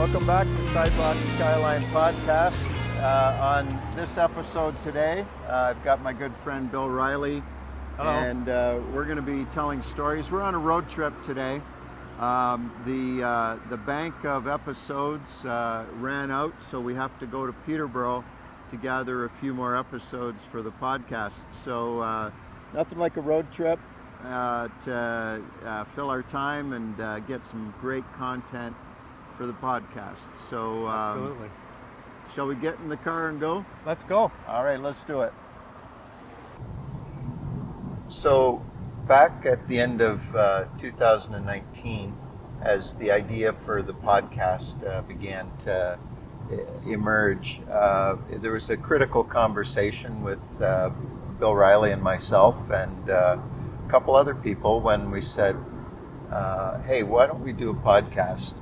Welcome back to Sidewalk Skyline Podcast. On this episode today, I've got my good friend Bill Reilly. Hello. And we're going to be telling stories. We're on a road trip today. The bank of episodes ran out, so we have to go to Peterborough to gather a few more episodes for the podcast. So nothing like a road trip to fill our time and get some great content for the podcast. So Absolutely. Shall we get in the car and go? Let's go. All right, let's do it. So back at the end of 2019, as the idea for the podcast began to emerge, there was a critical conversation with Bill Reilly and myself and a couple other people when we said, hey, why don't we do a podcast?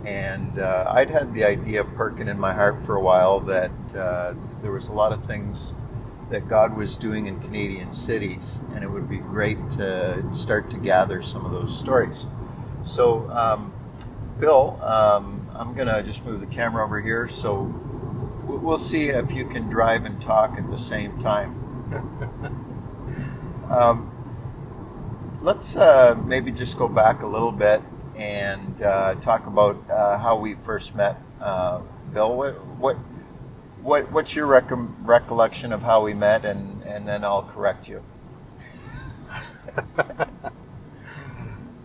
And I'd had the idea perking in my heart for a while that there was a lot of things that God was doing in Canadian cities, and it would be great to start to gather some of those stories. So, Bill, I'm going to just move the camera over here, so we'll see if you can drive and talk at the same time. Let's maybe just go back a little bit and talk about how we first met. Bill, what's your recollection of how we met, and then I'll correct you.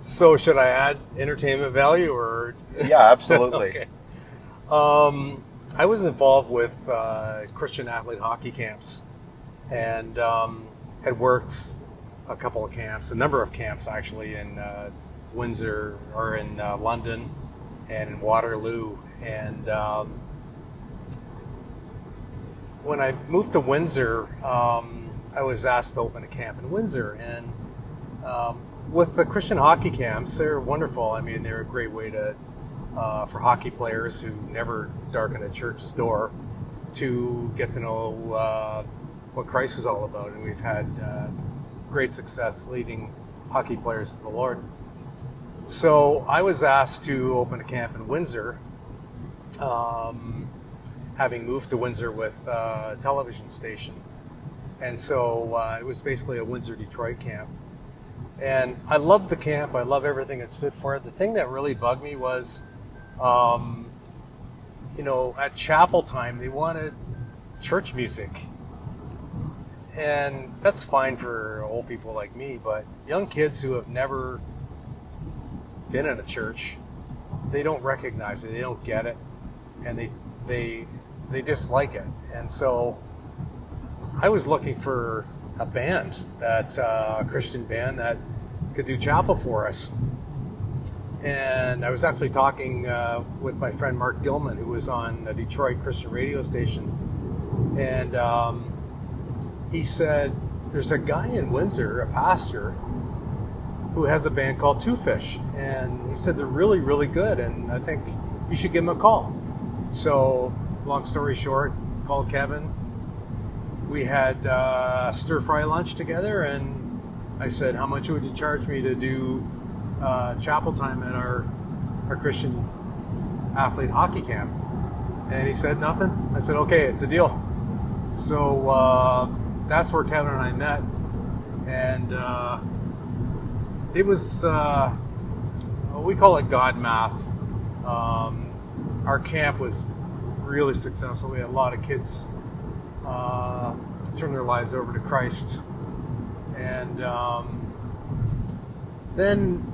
So should I add entertainment value or? Yeah, absolutely. Okay. I was involved with Christian athlete hockey camps and had worked a couple of camps, a number of camps actually in Windsor or in London and in Waterloo. And when I moved to Windsor, I was asked to open a camp in Windsor. And with the Christian hockey camps, they're wonderful. I mean, they're a great way to for hockey players who never darken a church's door to get to know what Christ is all about. And we've had great success leading hockey players to the Lord. So I was asked to open a camp in Windsor, having moved to Windsor with a television station. And so it was basically a Windsor-Detroit camp. And I loved the camp. I love everything it stood for. The thing that really bugged me was, at chapel time, they wanted church music. And that's fine for old people like me, but young kids who have never been in a church, they don't recognize it, they don't get it, and they dislike it. And so I was looking for a band, a Christian band that could do chapel for us. And I was actually talking with my friend Mark Gilman, who was on a Detroit Christian radio station, and he said, there's a guy in Windsor, a pastor, who has a band called Two Fish. And he said they're really, really good, and I think you should give them a call. So, long story short, called Kevin. We had stir-fry lunch together, and I said, how much would you charge me to do chapel time at our Christian athlete hockey camp? And he said, nothing. I said, okay, it's a deal. So that's where Kevin and I met. And it was, we call it God math. Our camp was really successful. We had a lot of kids turn their lives over to Christ. And then,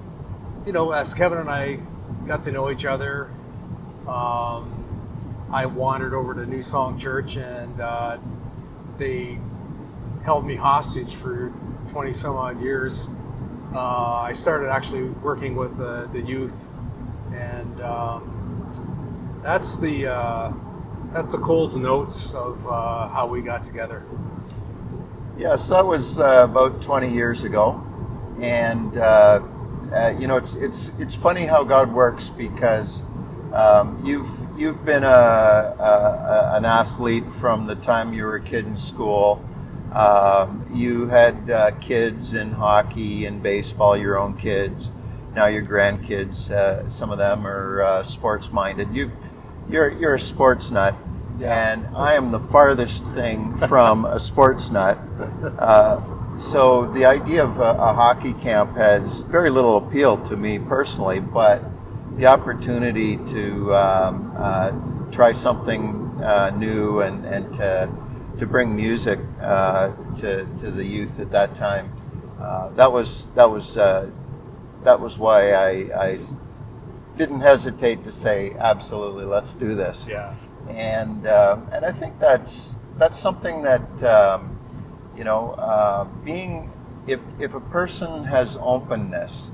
as Kevin and I got to know each other, I wandered over to New Song Church, and they held me hostage for 20 some odd years. I started actually working with the youth, and that's the Coles Notes of how we got together. Yes, that was about 20 years ago, and it's funny how God works, because you've been an athlete from the time you were a kid in school. You had kids in hockey and baseball, your own kids. Now your grandkids, some of them are sports minded. you're a sports nut, Yeah. and I am the farthest thing from a sports nut. So the idea of a hockey camp has very little appeal to me personally, but the opportunity to try something new and to bring music to the youth at that time, that was why I didn't hesitate to say absolutely, let's do this. Yeah. And I think that's something that being if a person has openness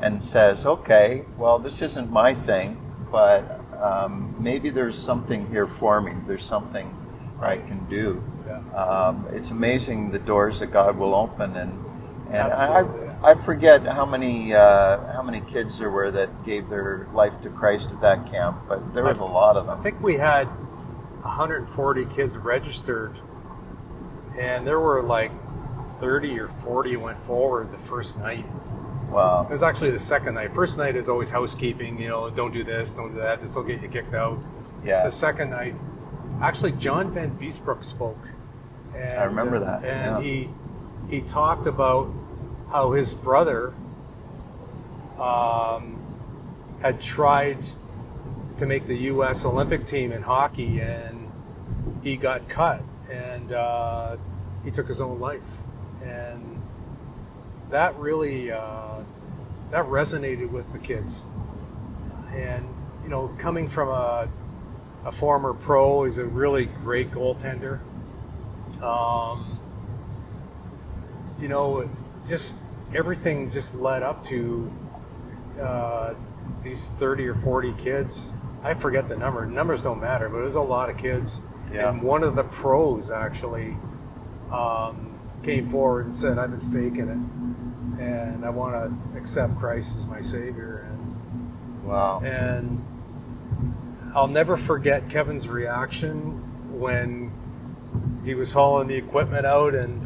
and says, okay, well, this isn't my thing, but maybe there's something here for me. There's something I can do. Yeah. It's amazing the doors that God will open, and Absolutely. I forget how many kids there were that gave their life to Christ at that camp, but there was a lot of them. I think we had 140 kids registered, and there were like 30 or 40 went forward the first night. Wow. It was actually the second night. First night is always housekeeping, don't do this, don't do that, this will get you kicked out. Yeah. The second night, actually John Van Beesbrook spoke. And, I remember that. And he talked about how his brother had tried to make the U.S. Olympic team in hockey, and he got cut, and he took his own life. And that really that resonated with the kids. And coming from a former pro, he's a really great goaltender. Just everything just led up to these 30 or 40 kids. I forget the number. Numbers don't matter, but it was a lot of kids. Yeah. And one of the pros actually came forward and said, I've been faking it, and I want to accept Christ as my Savior. Wow. And I'll never forget Kevin's reaction when he was hauling the equipment out and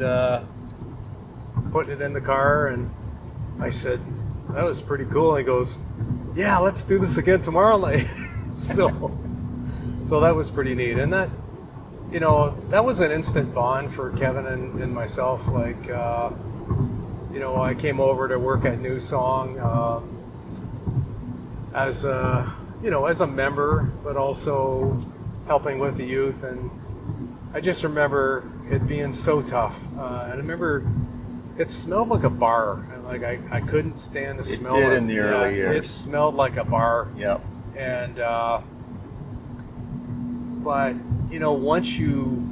putting it in the car, and I said, that was pretty cool. And he goes, yeah, let's do this again tomorrow night. so that was pretty neat. And that, that was an instant bond for Kevin and myself. Like, I came over to work at New Song as a member, but also helping with the youth. And I just remember it being so tough. And I remember it smelled like a bar. Like I couldn't stand the smell. It did in the early years. It smelled like a bar. Yep. And but once you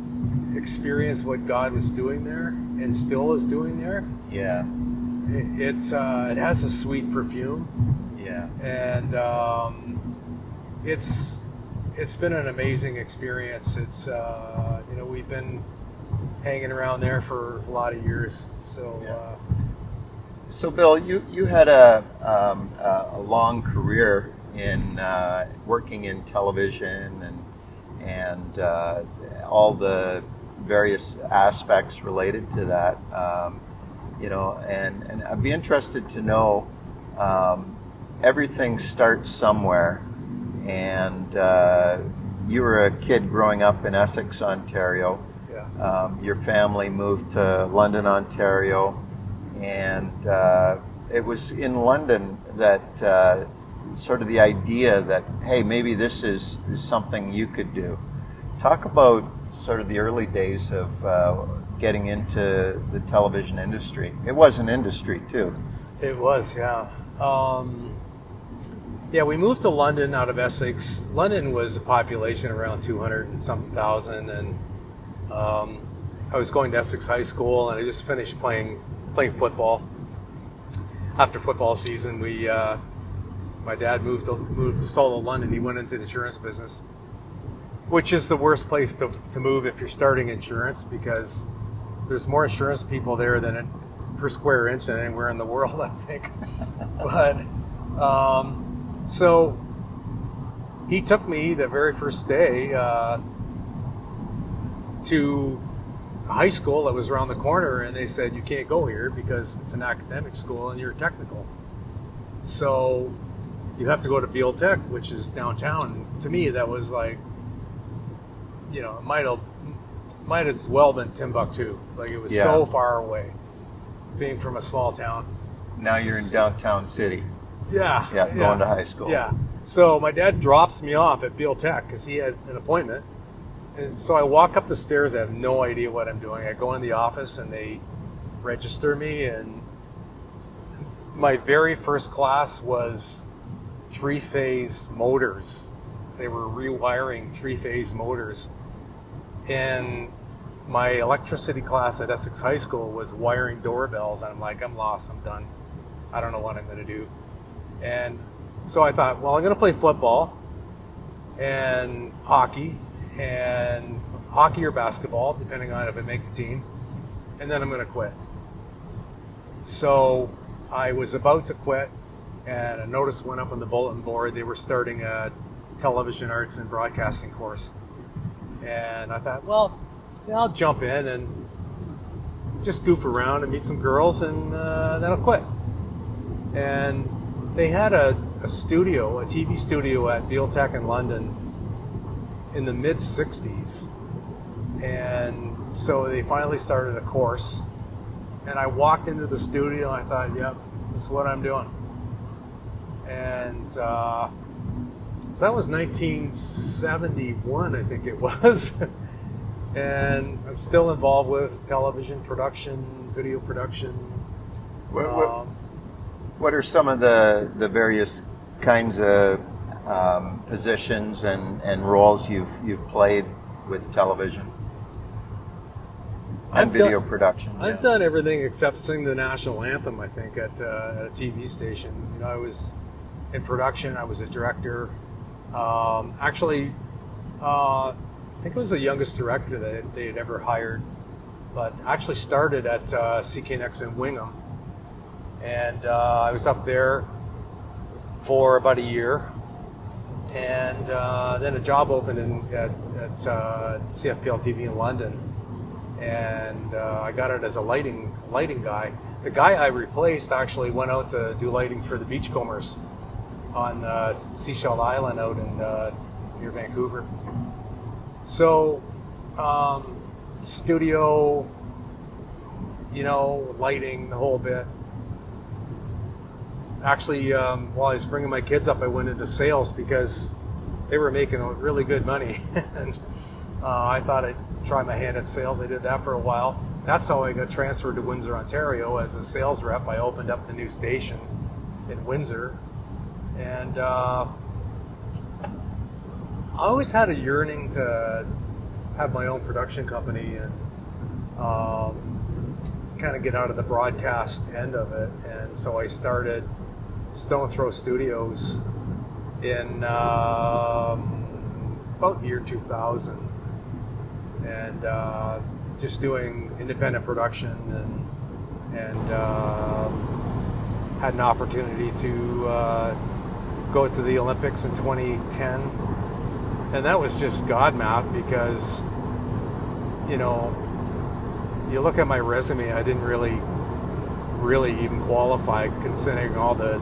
experience what God was doing there and still is doing there, Yeah. it has a sweet perfume. Yeah. And it's been an amazing experience. It's we've been hanging around there for a lot of years. So Yeah. So, Bill, you had a long career in working in television and all the various aspects related to that. And I'd be interested to know. Everything starts somewhere, and you were a kid growing up in Essex, Ontario. yeah. Your family moved to London, Ontario, and it was in London that sort of the idea that, hey, maybe this is something you could do. Talk about sort of the early days of getting into the television industry. It was an industry too. It was, yeah. We moved to London out of Essex. London was a population around 200 and something thousand, and I was going to Essex High School, and I just finished playing football. After football season, my dad moved to Solo, London. He went into the insurance business, which is the worst place to move if you're starting insurance, because there's more insurance people there than per square inch than anywhere in the world, I think. But so he took me the very first day to a high school that was around the corner, and they said, you can't go here because it's an academic school and you're technical. So you have to go to Beale Tech, which is downtown. And to me, that was like, you know, it might as well been Timbuktu. Like, it was so far away, being from a small town. Now you're in downtown city. Yeah. Going to high school. Yeah. So my dad drops me off at Beale Tech because he had an appointment. And so I walk up the stairs. I have no idea what I'm doing. I go in the office and they register me. And my very first class was three-phase motors. They were rewiring three-phase motors. And my electricity class at Essex High School was wiring doorbells. And I'm like, I'm lost. I'm done. I don't know what I'm going to do. And so I thought, well, I'm going to play football and hockey or basketball, depending on if I make the team, and then I'm going to quit. So I was about to quit, and a notice went up on the bulletin board. They were starting a television arts and broadcasting course. And I thought, well, yeah, I'll jump in and just goof around and meet some girls, and then I'll quit. And they had a studio, a TV studio at Beale Tech in London in the mid-'60s. And so they finally started a course. And I walked into the studio and I thought, yep, this is what I'm doing. And so that was 1971, I think it was. And I'm still involved with television production, video production. What are some of the various kinds of positions and roles you've played with television and video production? I've done everything except sing the national anthem, I think, at a TV station. You know, I was in production. I was a director. Actually, I think I was the youngest director that they had ever hired, but actually started at CKNX in Wingham. And I was up there for about a year, and then a job opened at CFPL TV in London, and I got it as a lighting guy. The guy I replaced actually went out to do lighting for the Beachcombers on Seashell Island out in near Vancouver. So studio, you know, lighting, the whole bit. Actually, while I was bringing my kids up, I went into sales because they were making really good money. And I thought I'd try my hand at sales. I did that for a while. That's how I got transferred to Windsor, Ontario as a sales rep. I opened up the new station in Windsor. And I always had a yearning to have my own production company and kind of get out of the broadcast end of it. And so I started Stone Throw Studios in about year 2000, and just doing independent production, and had an opportunity to go to the Olympics in 2010, and that was just God math because, you know, you look at my resume, I didn't really even qualify considering all the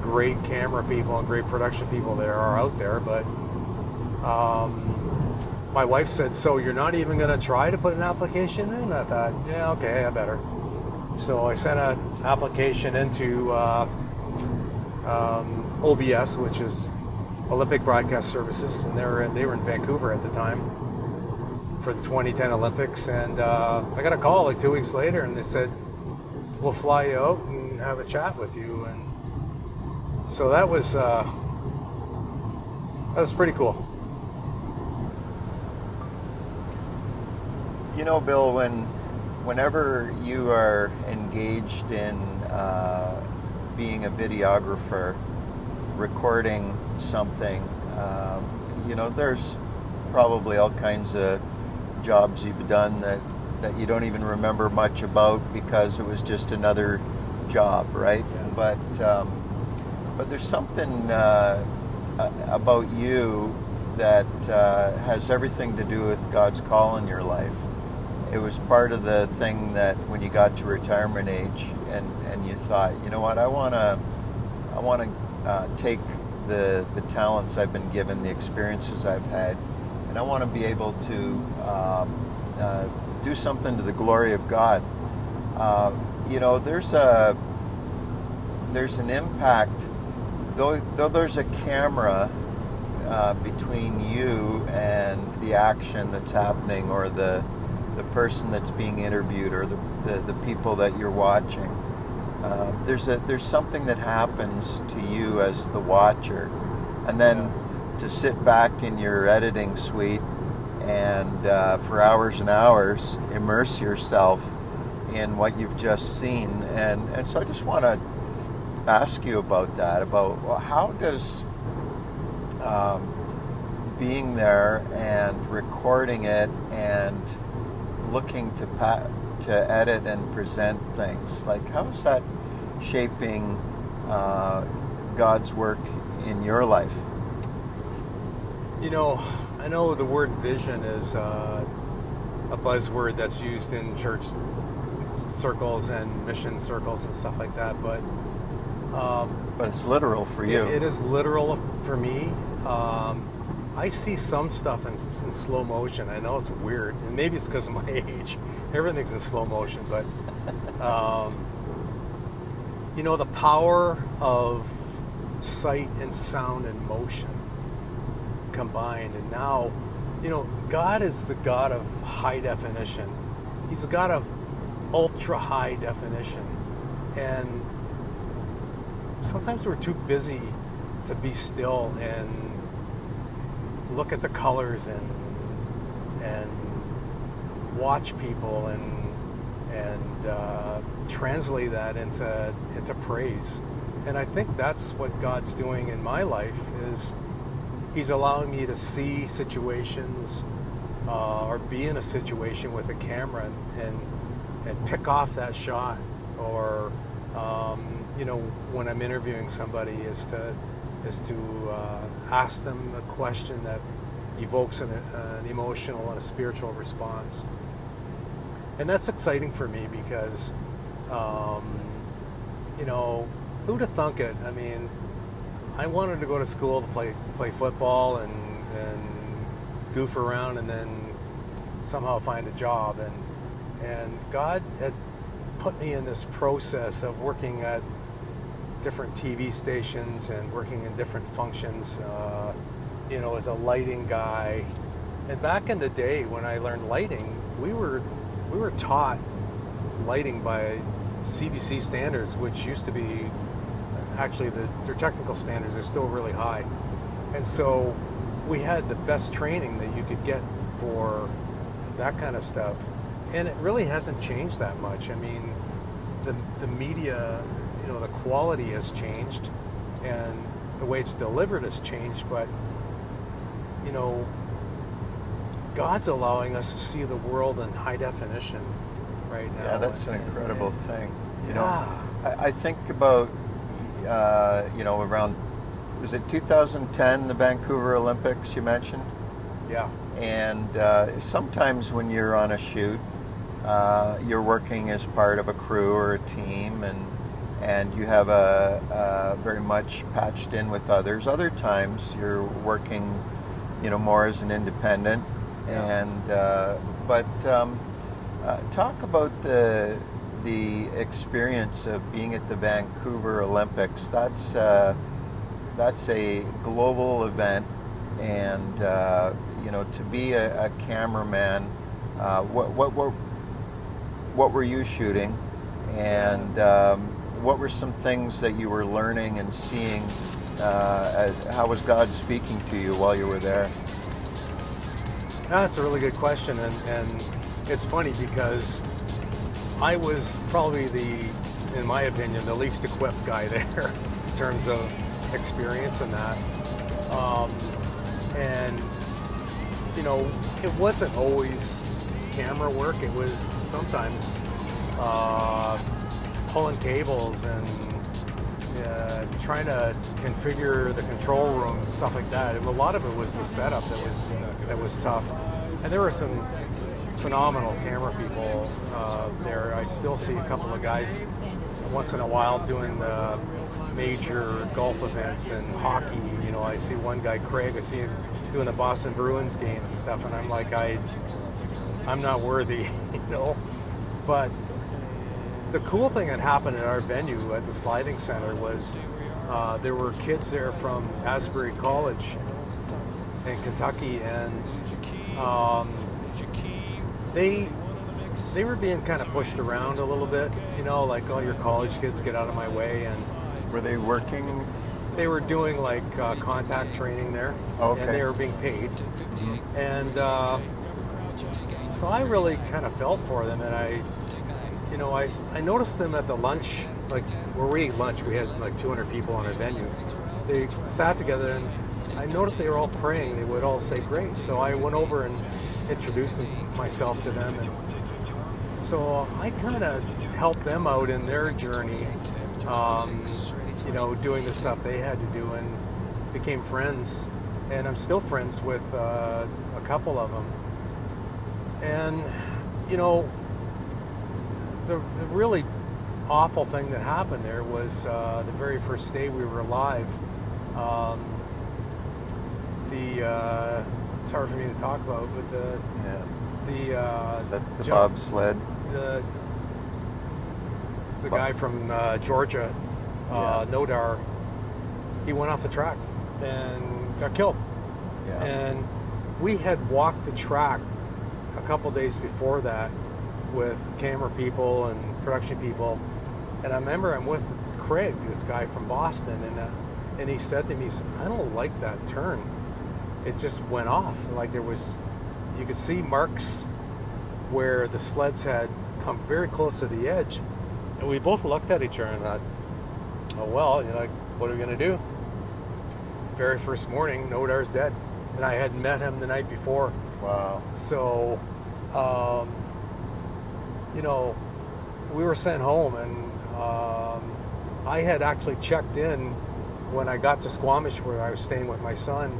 great camera people and great production people there are out there. But my wife said, so you're not even going to try to put an application in? I thought, yeah, okay, I better. So I sent an application into OBS, which is Olympic Broadcast Services, and they were in Vancouver at the time for the 2010 Olympics. And I got a call like 2 weeks later, and they said, we'll fly you out and have a chat with you. And so that was pretty cool. You know, Bill, whenever you are engaged in being a videographer, recording something, you know, there's probably all kinds of jobs you've done that you don't even remember much about because it was just another job, right? Yeah. But there's something about you that has everything to do with God's call in your life. It was part of the thing that when you got to retirement age and you thought, you know what, I want to take the talents I've been given, the experiences I've had, and I want to be able to do something to the glory of God. There's an impact, though there's a camera between you and the action that's happening, or the person that's being interviewed, or the people that you're watching. There's something that happens to you as the watcher, and then to sit back in your editing suite and for hours and hours immerse yourself in what you've just seen. And so I just want to ask you about that, about how does being there and recording it and looking to edit and present things, like how is that shaping God's work in your life? I know the word vision is a buzzword that's used in church circles and mission circles and stuff like that, but it's literal for you. It is literal for me. I see some stuff in slow motion. I know it's weird, and maybe it's because of my age. Everything's in slow motion, but the power of sight and sound and motion combined. And now, God is the God of high definition. He's the God of ultra high definition. And sometimes we're too busy to be still and look at the colors and watch people and translate that into praise. And I think that's what God's doing in my life, is He's allowing me to see situations or be in a situation with a camera and pick off that shot, or when I'm interviewing somebody, is to ask them a question that evokes an emotional and a spiritual response. And that's exciting for me because, who'd have thunk it? I mean, I wanted to go to school to play football and goof around and then somehow find a job. And God had put me in this process of working at different TV stations and working in different functions, as a lighting guy. And back in the day when I learned lighting, we were taught lighting by CBC standards, which used to be, actually their technical standards are still really high. And so we had the best training that you could get for that kind of stuff. And it really hasn't changed that much. I mean, the media, the quality has changed and the way it's delivered has changed, but God's allowing us to see the world in high definition right now. Yeah, that's an incredible thing. Yeah. I think about, around, was it 2010, the Vancouver Olympics you mentioned? Yeah. And sometimes when you're on a shoot, you're working as part of a crew or a team, and you have a very much patched in with others. Other times you're working, more as an independent. Yeah. And talk about the experience of being at the Vancouver Olympics. That's a global event, and to be a cameraman. What were you shooting, and what were some things that you were learning and seeing? How was God speaking to you while you were there? That's a really good question, and it's funny because I was probably in my opinion, the least equipped guy there in terms of experience in that. And it wasn't always camera work. It was sometimes pulling cables and trying to configure the control rooms and stuff like that. And a lot of it was the setup that was tough. And there were some phenomenal camera people there. I still see a couple of guys once in a while doing the major golf events and hockey. You know, I see one guy, Craig, I see him doing the Boston Bruins games and stuff, and I'm like, I'm not worthy, you know. But the cool thing that happened at our venue at the Sliding Center was there were kids there from Asbury College in Kentucky, and they were being kind of pushed around a little bit, you know, like, oh, your college kids, get out of my way. And were they working? They were doing like contact training there, okay. And they were being paid. Mm-hmm. And so I really kind of felt for them, and I noticed them at the lunch, like where we ate lunch. We had like 200 people on our venue. They sat together, and I noticed they were all praying. They would all say grace. So I went over and introduced myself to them, and so I kind of helped them out in their journey, you know, doing the stuff they had to do, and became friends. And I'm still friends with a couple of them. And, you know, the really awful thing that happened there was the very first day we were live. It's hard for me to talk about, but is that the bobsled? The guy from Georgia, Nodar, he went off the track and got killed. Yeah. And we had walked the track a couple days before that with camera people and production people, and I remember I'm with Craig, this guy from Boston, and he said to me, I don't like that turn. It just went off. Like you could see marks where the sleds had come very close to the edge, and we both looked at each other and thought, oh well, you know, what are we going to do? Very first morning, Nodar's dead, and I had met him the night before. Wow. So, you know, we were sent home, and I had actually checked in when I got to Squamish, where I was staying with my son.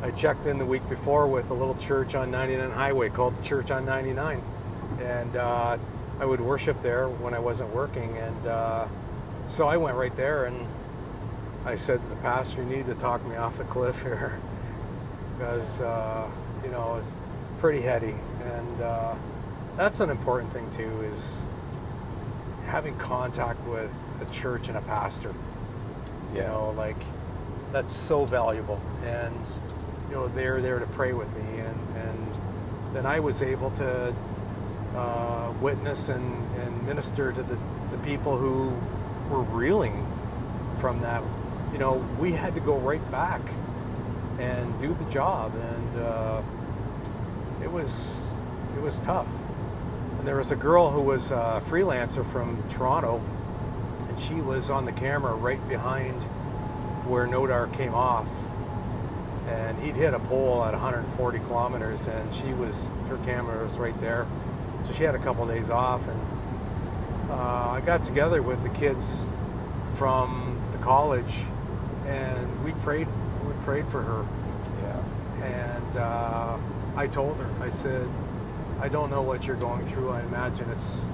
I checked in the week before with a little church on 99 Highway called the Church on 99, and I would worship there when I wasn't working, and so I went right there, and I said to the pastor, you need to talk me off the cliff here, because you know, it's pretty heady, and that's an important thing too, is having contact with a church and a pastor. You know, like, that's so valuable, and you know, they're there to pray with me, and then I was able to witness and minister to the people who were reeling from that. You know, we had to go right back and do the job, and it was tough. And there was a girl who was a freelancer from Toronto, and she was on the camera right behind where Nodar came off, and he'd hit a pole at 140 kilometers, and her camera was right there. So she had a couple of days off, and I got together with the kids from the college, and we prayed for her. Yeah. And I told her, I said, I don't know what you're going through. I imagine it's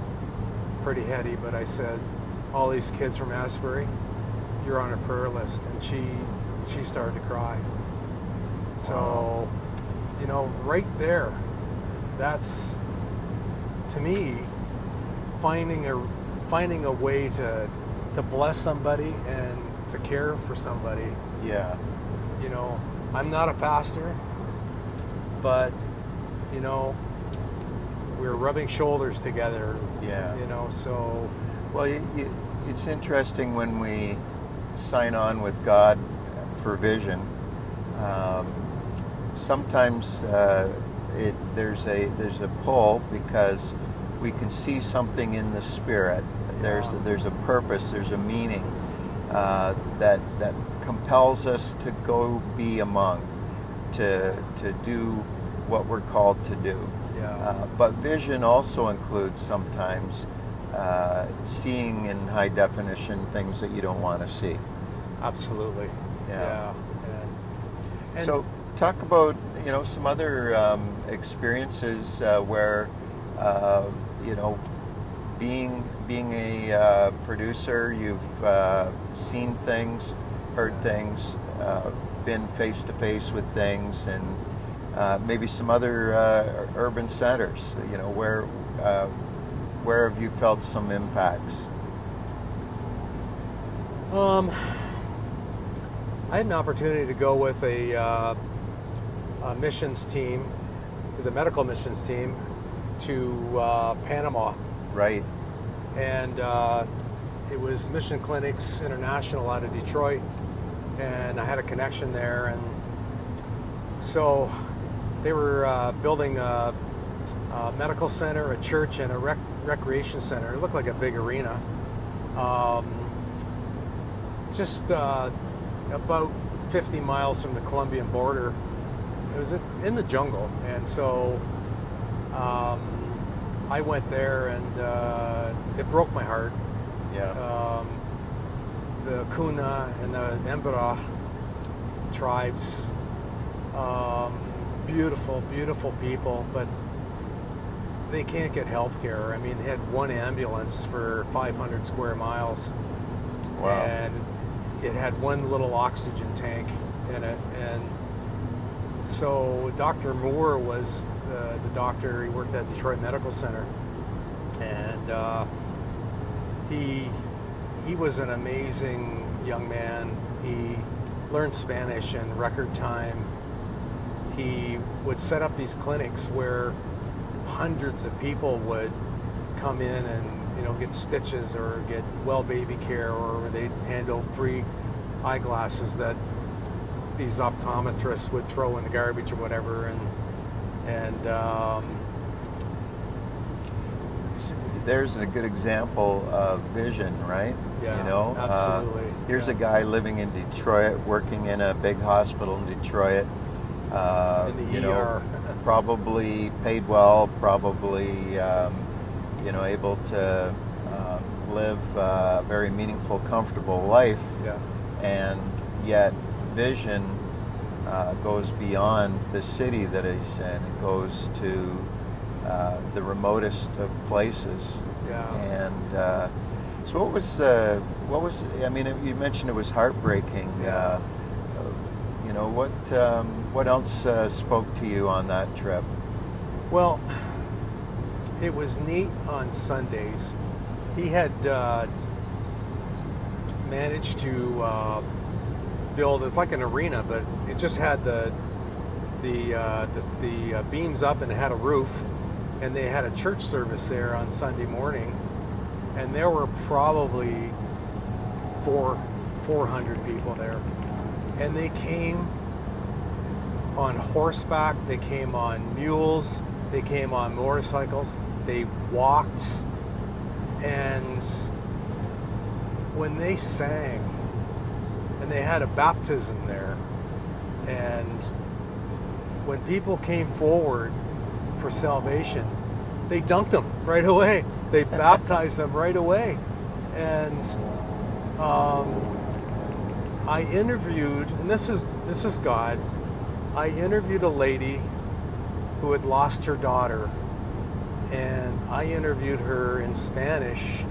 pretty heady, but I said, all these kids from Asbury, you're on a prayer list. And she started to cry. So, wow. You know, right there, that's, to me, finding a way to bless somebody and to care for somebody. Yeah. You know, I'm not a pastor, but, you know, we're rubbing shoulders together. Yeah. You know, so. Well, it's interesting when we sign on with God for vision. Sometimes there's a pull because we can see something in the spirit. There's a purpose. There's a meaning that compels us to go be among, to do what we're called to do. Yeah. But vision also includes sometimes seeing in high definition things that you don't want to see. Absolutely. Yeah. And so talk about, you know, some other experiences where, you know, being a producer, you've seen things, heard things, been face to face with things, and maybe some other urban centers. You know, where have you felt some impacts? I had an opportunity to go with a missions team, it was a medical missions team, to Panama. Right. And it was Mission Clinics International out of Detroit, and I had a connection there. And so they were building a medical center, a church, and a recreation center. It looked like a big arena. Just about 50 miles from the Colombian border. It was in the jungle, and so I went there, and it broke my heart. Yeah. The Kuna and the Embra tribes, beautiful, beautiful people, but they can't get health care. I mean, they had one ambulance for 500 square miles. Wow. And it had one little oxygen tank in it. And so Dr. Moore was the doctor. He worked at Detroit Medical Center. And he was an amazing young man. He learned Spanish in record time. He would set up these clinics where hundreds of people would come in and get stitches or get well baby care, or they'd hand out free eyeglasses that these optometrists would throw in the garbage or whatever. And there's a good example of vision, right? Yeah, absolutely. Here's a guy living in Detroit, working in a big hospital in Detroit. In the ER. Probably paid well, probably able to live a very meaningful, comfortable life. Yeah. And yet vision goes beyond the city that he's in. It goes to the remotest of places. Yeah. And so what was I mean, you mentioned it was heartbreaking. Yeah. What else spoke to you on that trip? Well, it was neat on Sundays. He had managed to build, it's like an arena, but it just had the beams up and it had a roof, and they had a church service there on Sunday morning, and there were probably 400 people there, and they came on horseback, they came on mules, they came on motorcycles, they walked, and when they sang, and they had a baptism there, and when people came forward for salvation, they dunked them right away. They baptized them right away. And I interviewed, and this is God, I interviewed a lady who had lost her daughter, and I interviewed her in Spanish,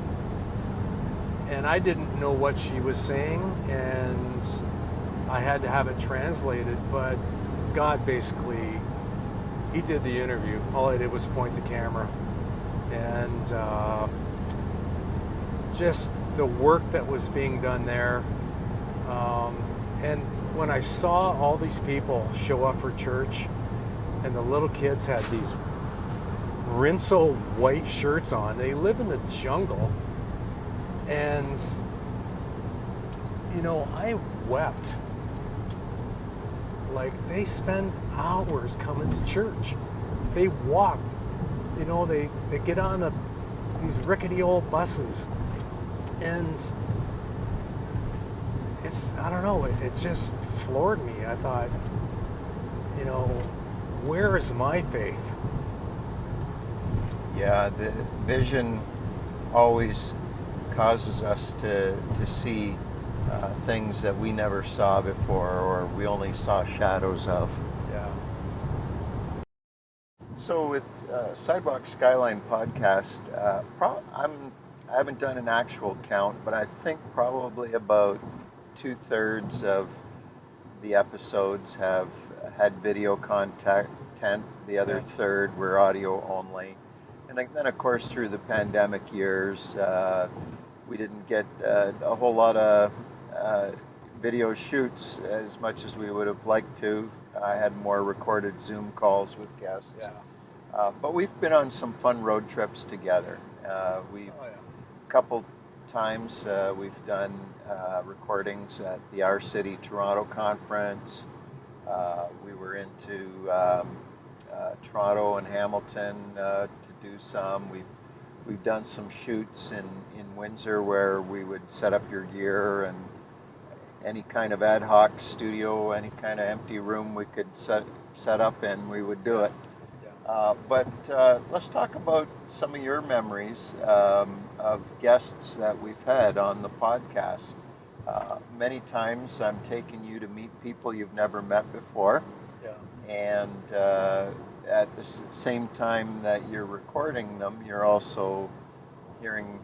and I didn't know what she was saying, and I had to have it translated, but God basically, he did the interview. All I did was point the camera, and just the work that was being done there. And when I saw all these people show up for church, and the little kids had these rinso white shirts on, they live in the jungle, and I wept. Like, they spend hours coming to church. They walk, they get on these rickety old buses, and I don't know, it just floored me. I thought, where is my faith? Yeah, the vision always causes us to see things that we never saw before, or we only saw shadows of. Yeah. So with Sidewalk Skyline Podcast, I haven't done an actual count, but I think probably about 2/3 of the episodes have had video content. The other third were audio only. And then, of course, through the pandemic years, we didn't get a whole lot of video shoots as much as we would have liked to. I had more recorded Zoom calls with guests. Yeah. But we've been on some fun road trips together. We've a couple times we've done recordings at the Our City Toronto conference. We were into Toronto and Hamilton to do some. We've done some shoots in Windsor where we would set up your gear, and any kind of ad hoc studio, any kind of empty room we could set up in, we would do it. But let's talk about some of your memories of guests that we've had on the podcast. Many times I'm taking you to meet people you've never met before. And at the same time that you're recording them, you're also hearing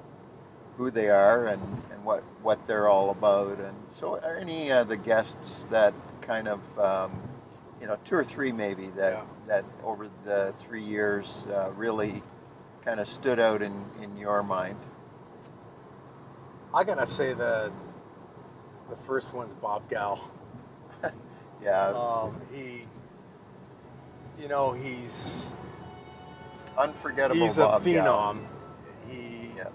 who they are and what they're all about. And so are any of the guests that kind of, 2 or 3 maybe that over the 3 years really kind of stood out in your mind? I gotta say the first one's Bob Gow. Yeah. He's unforgettable. He's Bob a phenom. Gow.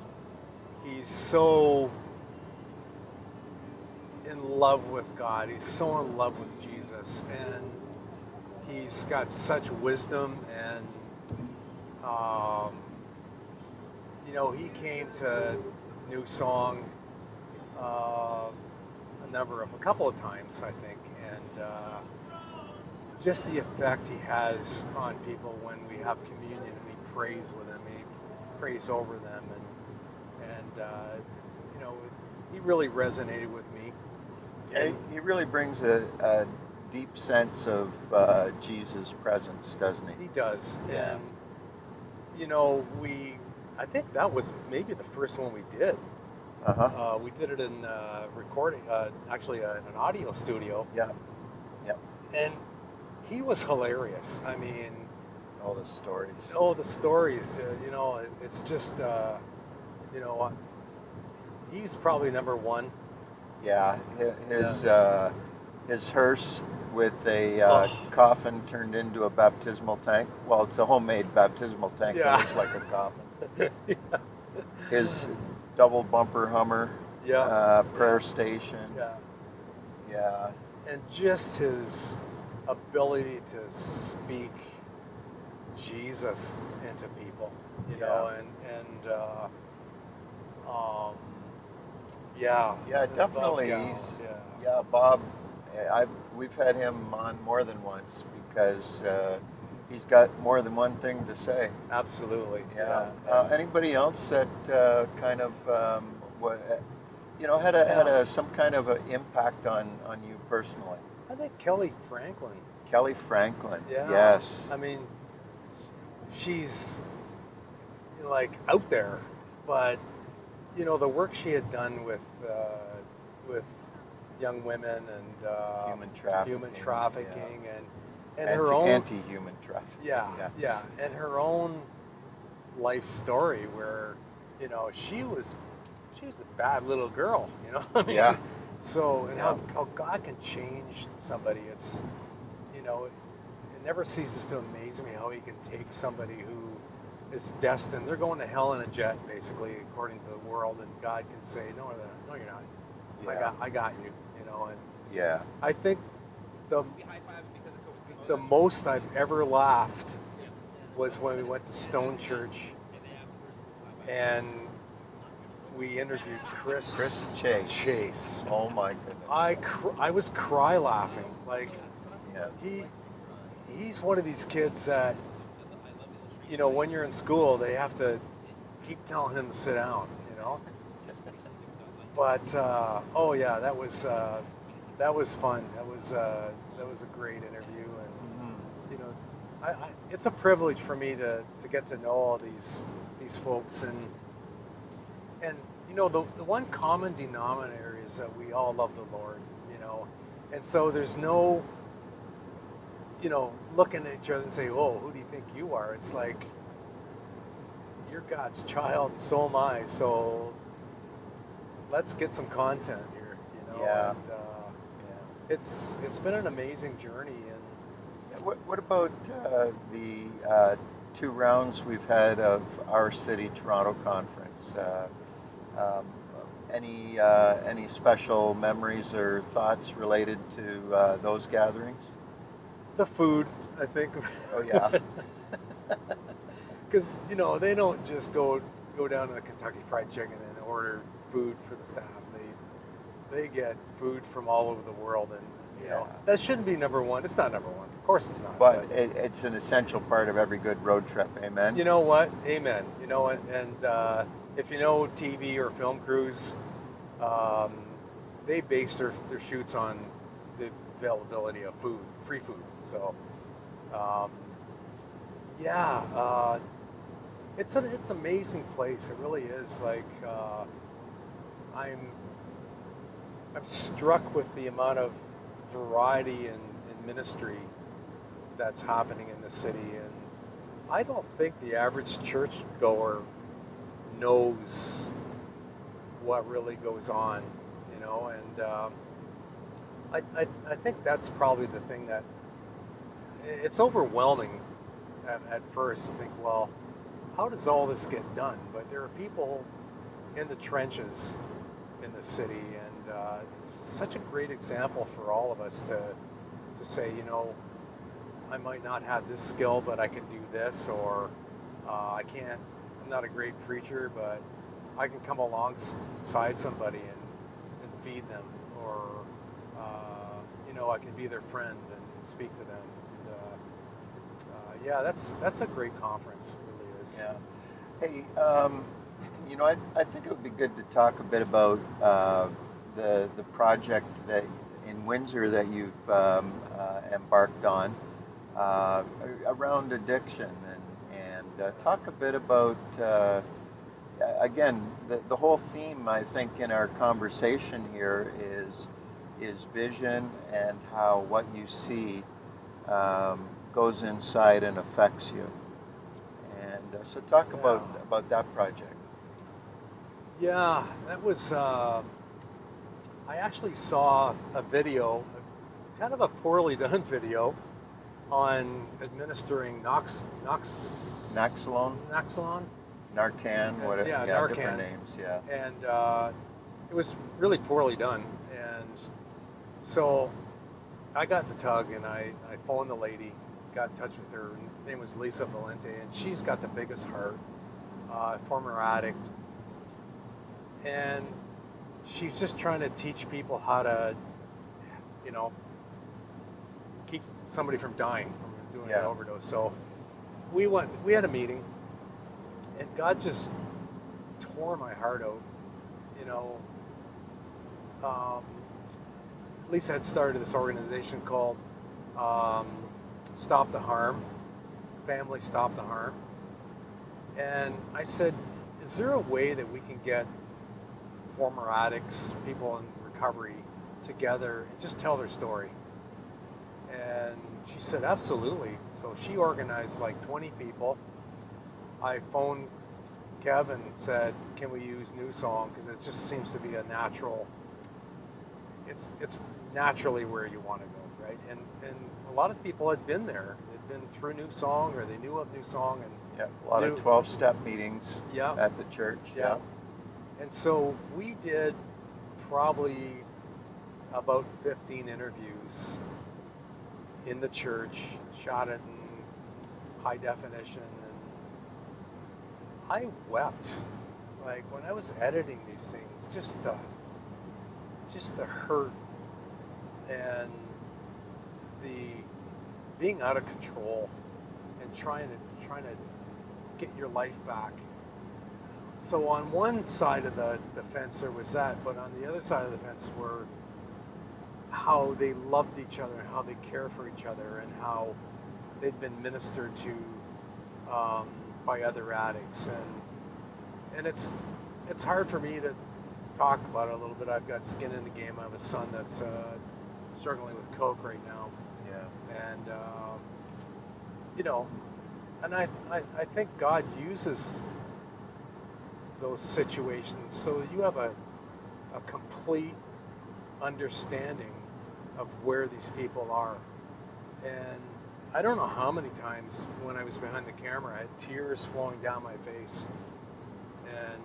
He's so in love with God. He's so in love with Jesus, and he's got such wisdom. And he came to New Song a couple of times, I think, and just the effect he has on people when we have communion and he prays with them, he prays over them, and he really resonated with me. And he really brings a deep sense of Jesus' presence, doesn't he? He does. Yeah. And I think that was maybe the first one we did. We did it in recording, actually in an audio studio. Yeah. And he was hilarious. I mean, all the stories. It's just, he's probably number one. Yeah, his hearse with a coffin turned into a baptismal tank. Well, it's a homemade baptismal tank that looks like a coffin. His double bumper Hummer, prayer station. Yeah. And just his ability to speak Jesus into people, definitely. Bob. We've had him on more than once because he's got more than one thing to say. Absolutely. Anybody else that kind of had some kind of an impact on you personally? I think Kelly Franklin. Kelly Franklin. Yeah. Yes. I mean, she's like out there, but the work she had done with young women and human trafficking and her own anti-human trafficking. And her own life story where she was a bad little girl, So how God can change somebody, it's it never ceases to amaze me how he can take somebody who is destined. They're going to hell in a jet, basically, according to the world, and God can say, no, you're not. Yeah. I got you, and yeah. I think the most I've ever laughed was when we went to Stone Church and we interviewed Chris Chase. Oh my goodness. I was cry laughing. Like, he's one of these kids that, when you're in school, they have to keep telling him to sit down, But that was fun. That was a great interview, and it's a privilege for me to get to know all these folks, and the one common denominator is that we all love the Lord, and so there's no looking at each other and say, oh, who do you think you are? It's like, you're God's child and so am I, so let's get some content here, Yeah. and it's been an amazing journey. And What about the 2 rounds we've had of our City Toronto Conference? Any special memories or thoughts related to those gatherings? the food, I think. Oh yeah. Because they don't just go down to the Kentucky Fried Chicken and order food for the staff. They get food from all over the world, and that shouldn't be number one. It's not number one. Of course, it's not. But it's an essential part of every good road trip. Amen. You know what? Amen. And if you know TV or film crews, they base their shoots on the availability of food, free food. So, it's an amazing place. It really is. Like, I'm struck with the amount of variety in ministry that's happening in the city, and I don't think the average church goer knows what really goes on, and I think that's probably the thing that it's overwhelming at first to think, well, how does all this get done? But there are people in the trenches in the city, and it's such a great example for all of us to say, I might not have this skill, but I can do this, or I'm not a great preacher, but I can come alongside somebody and feed them, or I can be their friend and speak to them. That's a great conference. It really is. Hey, I think it would be good to talk a bit about the project that in Windsor that you've embarked on around addiction, and talk a bit about again the whole theme, I think, in our conversation here is vision, and how what you see goes inside and affects you. And so talk about that project. Yeah, that was, I actually saw a video, kind of a poorly done video, on administering Naxalone? Narcan, whatever. Yeah, Narcan. Narcan. Different names, yeah. And it was really poorly done. And so I got the tug, and I phoned the lady, got in touch with her. Her name was Lisa Valente, and she's got the biggest heart, former addict. And she's just trying to teach people how to, keep somebody from dying, from doing an overdose. So we had a meeting, and God just tore my heart out. Lisa had started this organization called Stop the Harm, Family Stop the Harm. And I said, is there a way that we can get former addicts, people in recovery, together and just tell their story? And she said, absolutely. So she organized like 20 people. I phoned Kev and said, can we use New Song? Because it just seems to be a natural, it's naturally where you want to go, right? And a lot of people had been there. They'd been through New Song, or they knew of New Song. And a lot of 12-step meetings at the church. Yeah. And so we did probably about 15 interviews in the church, shot it in high definition, and I wept. Like, when I was editing these things, just the hurt and the being out of control and trying to get your life back. So on one side of the fence there was that, but on the other side of the fence were how they loved each other and how they care for each other, and how they'd been ministered to by other addicts, and it's hard for me to talk about it a little bit. I've got skin in the game. I have a son that's struggling with coke right now. Yeah. And and I think God uses those situations so that you have a complete understanding of where these people are. And I don't know how many times when I was behind the camera I had tears flowing down my face. And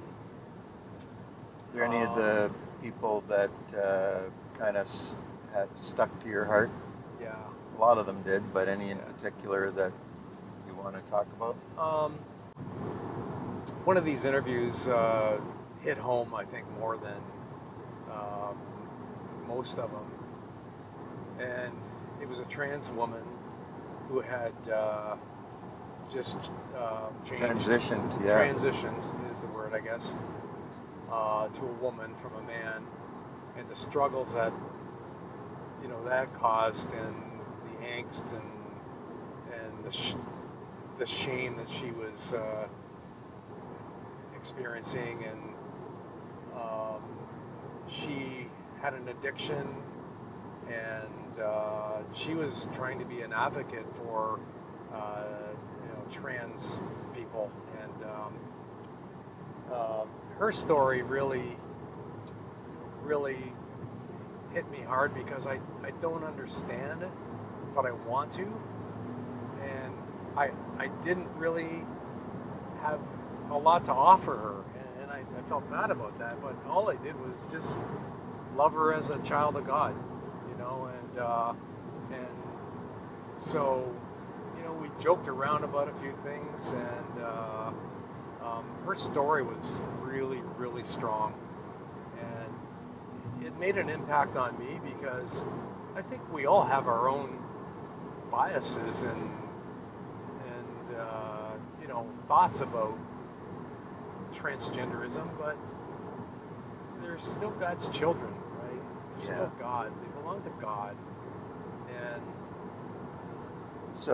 Are there any of the people that kind of had stuck to your heart? yeah. A lot of them did, but any in particular that you want to talk about? One of these interviews hit home, I think, more than most of them. And it was a trans woman who had just changed. Transitions is the word, I guess, to a woman from a man, and the struggles that that caused, and the angst and the shame that she was experiencing, and she had an addiction, and she was trying to be an advocate for trans people, and her story really hit me hard because I don't understand it, but I want to, and I didn't really have a lot to offer her, and I felt bad about that, but all I did was just love her as a child of God, and so we joked around about a few things, and her story was really, really strong, and it made an impact on me because I think we all have our own biases and thoughts about transgenderism, but they're still God's children, right? They're still God. They belong to God. And so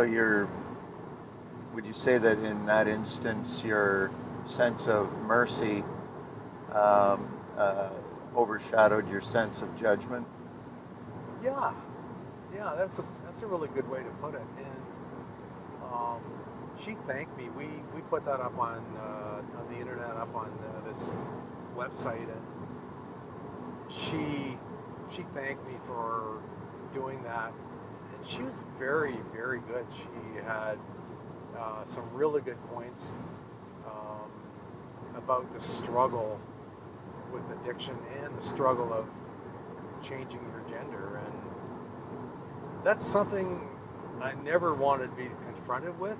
would you say that in that instance your sense of mercy overshadowed your sense of judgment? Yeah, that's a really good way to put it. And she thanked me. We put that up on the internet, up on this website, and she thanked me for doing that. And she was very, very good. She had some really good points about the struggle with addiction and the struggle of changing your gender, and that's something I never wanted to be confronted with,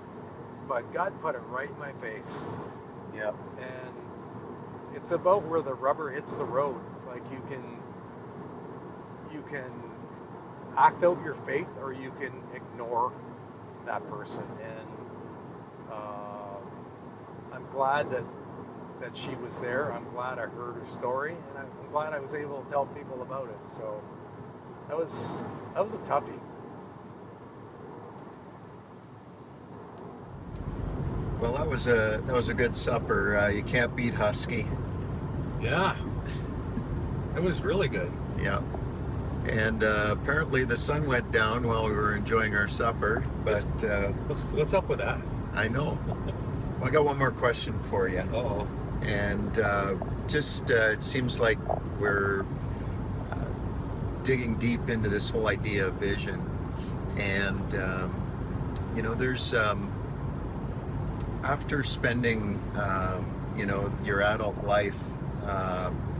but God put it right in my face. Yeah. And it's about where the rubber hits the road. Like you can act out your faith, or you can ignore that person. And I'm glad that she was there. I'm glad I heard her story, and I'm glad I was able to tell people about it. So that was a toughie. Well, that was a good supper. You can't beat Husky. Yeah, it was really good. Yeah. And apparently the sun went down while we were enjoying our supper. But what's up with that? I know. Well, I got one more question for you. Uh-oh. And it seems like we're digging deep into this whole idea of vision. And, there's, after spending, your adult life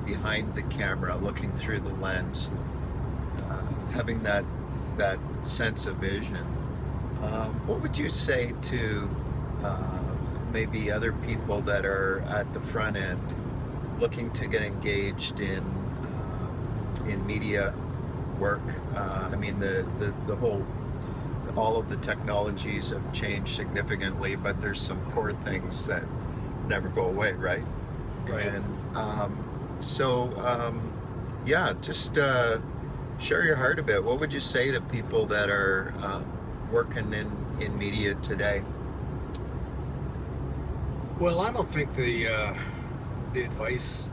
behind the camera, looking through the lens, having that sense of vision, what would you say to maybe other people that are at the front end looking to get engaged in media work? I mean, all of the technologies have changed significantly, but there's some core things that never go away, right? Right. And just share your heart a bit. What would you say to people that are working in in media today? Well, I don't think the advice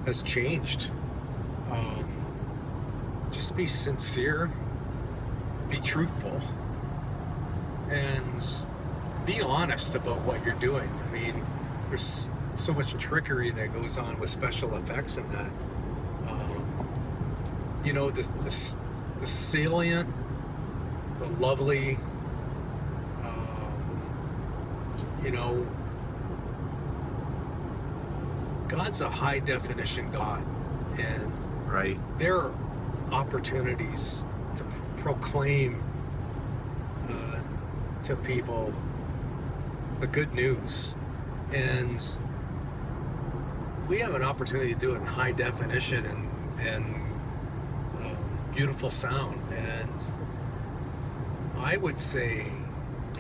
has changed. Just be sincere, be truthful, and be honest about what you're doing. I mean, there's so much trickery that goes on with special effects and that. The salient, the lovely, God's a high definition God, and Right. there are opportunities to proclaim to people the good news, and we have an opportunity to do it in high definition and beautiful sound. And I would say,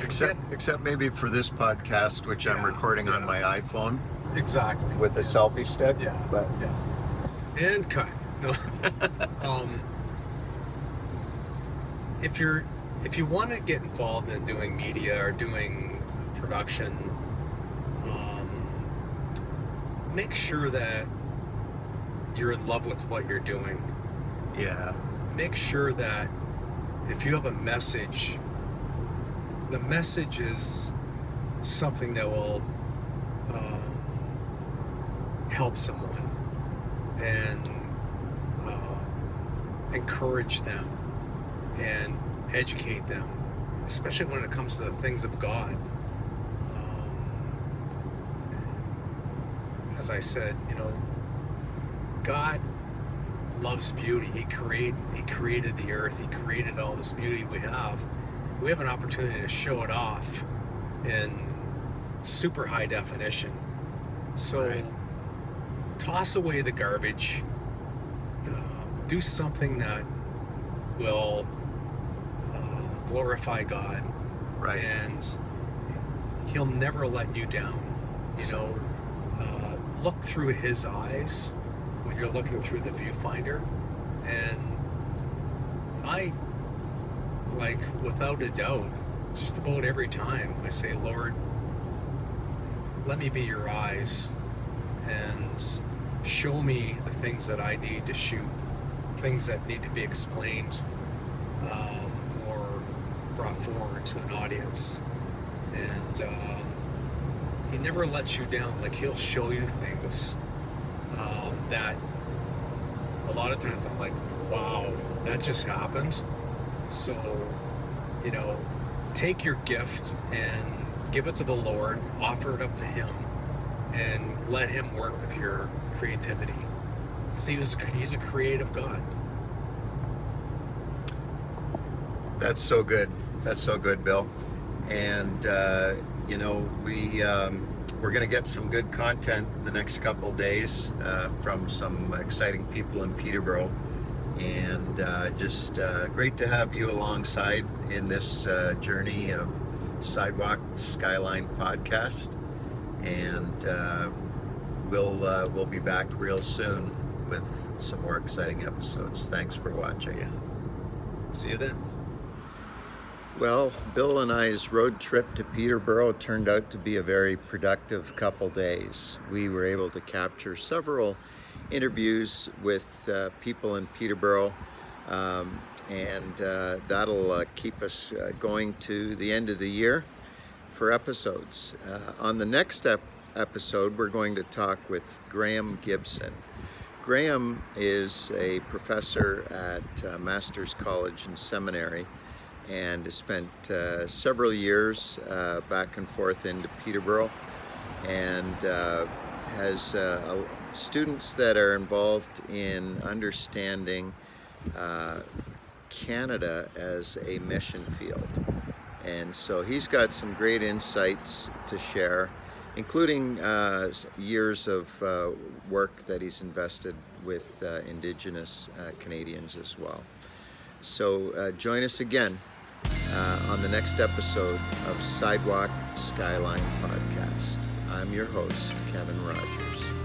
Except maybe for this podcast, which I'm recording on my iPhone exactly with a selfie stick. Yeah. But and cut. No. If you want to get involved in doing media or doing production, make sure that you're in love with what you're doing. yeah, Make sure that if you have a message, the message is something that will help someone and encourage them and educate them, especially when it comes to the things of God. As I said, God loves beauty. He created the earth. He created all this beauty we have. We have an opportunity to show it off in super high definition. So Right. toss away the garbage. Do something that will glorify God, right. and He'll never let you down. Look through His eyes when you're looking through the viewfinder, and I, without a doubt, just about every time I say, Lord, let me be your eyes and show me the things that I need to shoot, things that need to be explained or brought forward to an audience. And He never lets you down. He'll show you things that a lot of times I'm like, wow, that just happened. So, take your gift and give it to the Lord, offer it up to Him, and let Him work with your creativity. Because He's a creative God. That's so good. That's so good, Bill. And we're going to get some good content the next couple days from some exciting people in Peterborough, and just great to have you alongside in this journey of Sidewalk Skyline Podcast. And we'll be back real soon with some more exciting episodes. Thanks for watching. Yeah. See you then. Well, Bill and I's road trip to Peterborough turned out to be a very productive couple days. We were able to capture several interviews with people in Peterborough, and that'll keep us going to the end of the year for episodes. On the next episode, we're going to talk with Graham Gibson. Graham is a professor at Master's College and Seminary, and has spent several years back and forth into Peterborough, and has students that are involved in understanding Canada as a mission field. And so he's got some great insights to share, including years of work that he's invested with Indigenous Canadians as well. So join us again on the next episode of Sidewalk Skyline Podcast. I'm your host, Kevin Rogers.